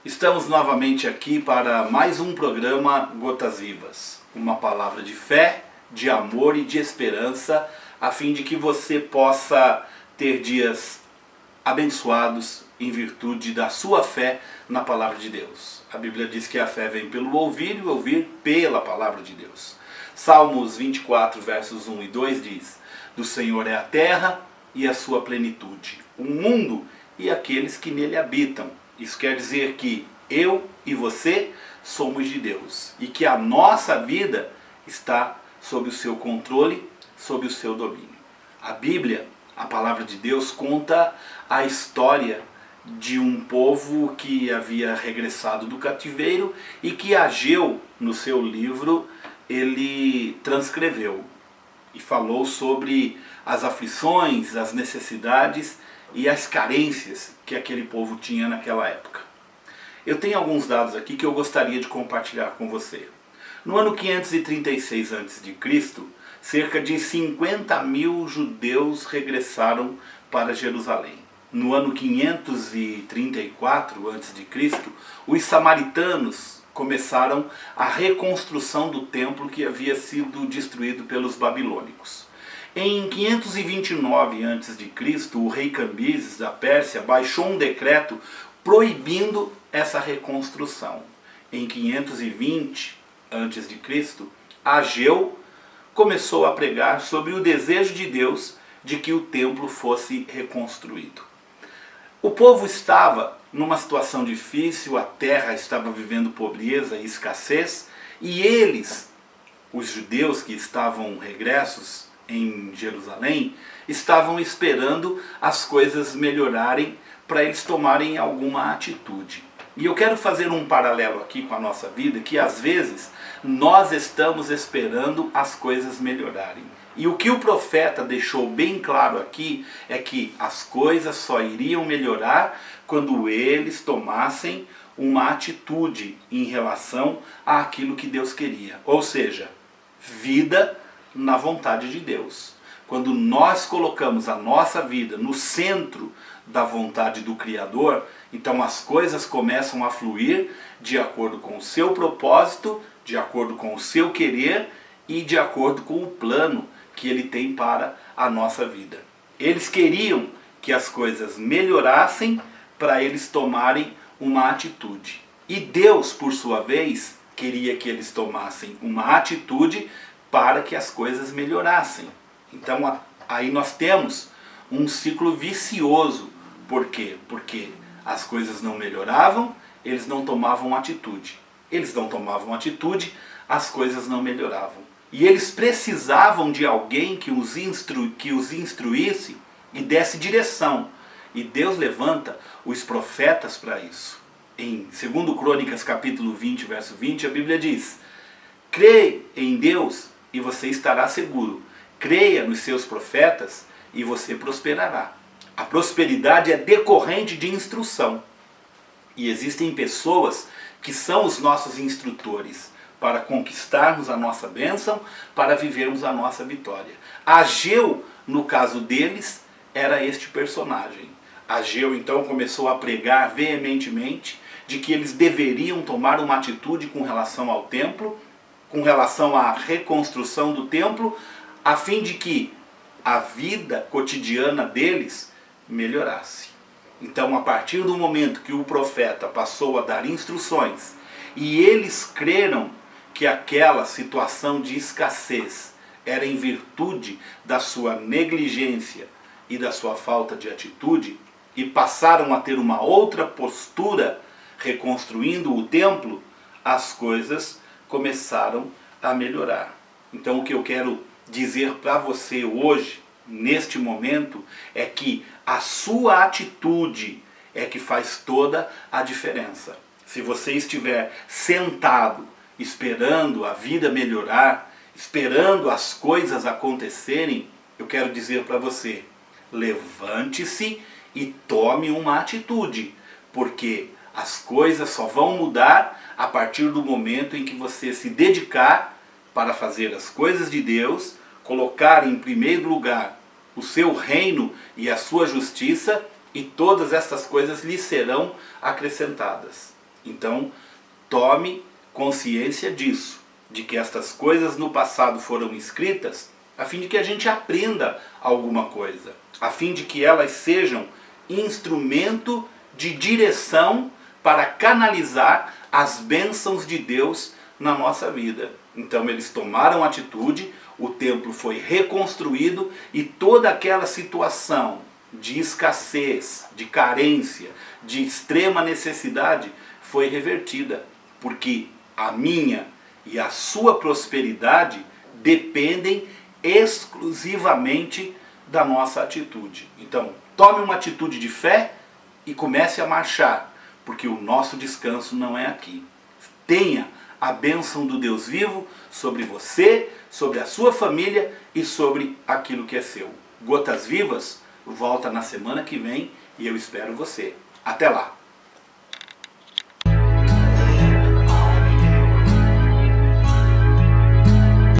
Estamos novamente aqui para mais um programa Gotas Vivas. Uma palavra de fé, de amor e de esperança, a fim de que você possa ter dias abençoados em virtude da sua fé na palavra de Deus. A Bíblia diz que a fé vem pelo ouvir e o ouvir pela palavra de Deus. Salmos 24, versos 1 e 2 diz: do Senhor é a terra e a sua plenitude, o mundo e aqueles que nele habitam. Isso quer dizer que eu e você somos de Deus e que a nossa vida está sob o seu controle, sob o seu domínio. A Bíblia, a palavra de Deus, conta a história de um povo que havia regressado do cativeiro e que Ageu, no seu livro, ele transcreveu e falou sobre as aflições, as necessidades e as carências que aquele povo tinha naquela época. Eu tenho alguns dados aqui que eu gostaria de compartilhar com você. No ano 536 a.C., cerca de 50 mil judeus regressaram para Jerusalém. No ano 534 a.C., os samaritanos começaram a reconstrução do templo que havia sido destruído pelos babilônicos. Em 529 a.C., o rei Cambises da Pérsia baixou um decreto proibindo essa reconstrução. Em 520 a.C., Ageu começou a pregar sobre o desejo de Deus de que o templo fosse reconstruído. O povo estava numa situação difícil, a terra estava vivendo pobreza e escassez, e eles, os judeus que estavam regressos em Jerusalém, estavam esperando as coisas melhorarem para eles tomarem alguma atitude. E eu quero fazer um paralelo aqui com a nossa vida, que às vezes nós estamos esperando as coisas melhorarem. E o que o profeta deixou bem claro aqui é que as coisas só iriam melhorar quando eles tomassem uma atitude em relação àquilo que Deus queria. Ou seja, vida na vontade de Deus. Quando nós colocamos a nossa vida no centro da vontade do Criador, então as coisas começam a fluir de acordo com o seu propósito, de acordo com o seu querer e de acordo com o plano que Ele tem para a nossa vida. Eles queriam que as coisas melhorassem para eles tomarem uma atitude. E Deus, por sua vez, queria que eles tomassem uma atitude para que as coisas melhorassem. Então aí nós temos um ciclo vicioso. Por quê? Porque as coisas não melhoravam, eles não tomavam atitude. Eles não tomavam atitude, as coisas não melhoravam. E eles precisavam de alguém que os instruísse e desse direção. E Deus levanta os profetas para isso. Em 2 Crônicas capítulo 20, verso 20, a Bíblia diz: crê em Deus e você estará seguro. Creia nos seus profetas e você prosperará. A prosperidade é decorrente de instrução. E existem pessoas que são os nossos instrutores para conquistarmos a nossa bênção, para vivermos a nossa vitória. Ageu, no caso deles, era este personagem. Ageu então começou a pregar veementemente de que eles deveriam tomar uma atitude com relação ao templo, com relação à reconstrução do templo, a fim de que a vida cotidiana deles melhorasse. Então, a partir do momento que o profeta passou a dar instruções e eles creram que aquela situação de escassez era em virtude da sua negligência e da sua falta de atitude, e passaram a ter uma outra postura reconstruindo o templo, as coisas começaram a melhorar. Então o que eu quero dizer para você hoje, neste momento, é que a sua atitude é que faz toda a diferença. Se você estiver sentado, esperando a vida melhorar, esperando as coisas acontecerem, eu quero dizer para você, levante-se e tome uma atitude, porque as coisas só vão mudar a partir do momento em que você se dedicar para fazer as coisas de Deus, colocar em primeiro lugar o seu reino e a sua justiça, e todas estas coisas lhe serão acrescentadas. Então, tome consciência disso, de que estas coisas no passado foram escritas a fim de que a gente aprenda alguma coisa, a fim de que elas sejam instrumento de direção para canalizar as bênçãos de Deus na nossa vida. Então eles tomaram atitude, o templo foi reconstruído e toda aquela situação de escassez, de carência, de extrema necessidade foi revertida, porque a minha e a sua prosperidade dependem exclusivamente da nossa atitude. Então, tome uma atitude de fé e comece a marchar, porque o nosso descanso não é aqui. Tenha a bênção do Deus vivo sobre você, sobre a sua família e sobre aquilo que é seu. Gotas Vivas volta na semana que vem e eu espero você. Até lá!